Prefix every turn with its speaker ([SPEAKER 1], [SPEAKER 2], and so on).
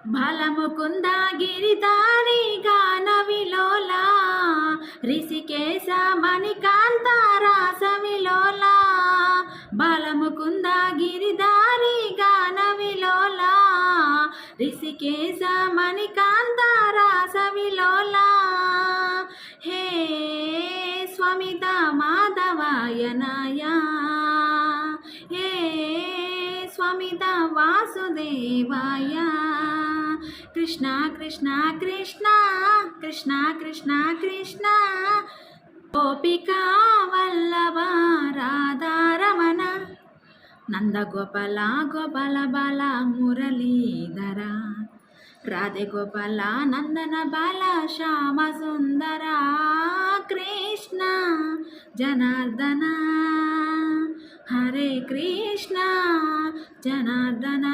[SPEAKER 1] బాలముకుంద గిరిధారి గాన విలోలా రిషికేశ మణికాంత రాస విలోలా బాలముకుంద గిరిధారి గాన విలోలా రిషికేశ మణికాంత రాస విలోలా హే స్వామిత మాధవాయనాయ హే స్వామిత వాసుదేవాయ కృష్ణ కృష్ణ కృష్ణ కృష్ణ కృష్ణ కృష్ణ గోపికా వల్లభ రాధారమణ నందగోపాల గోపాల బాల మురళీధర రాధే గోపాల నందన బాల శ్యామ సుందర కృష్ణ జనార్దన హరే కృష్ణ జనార్దన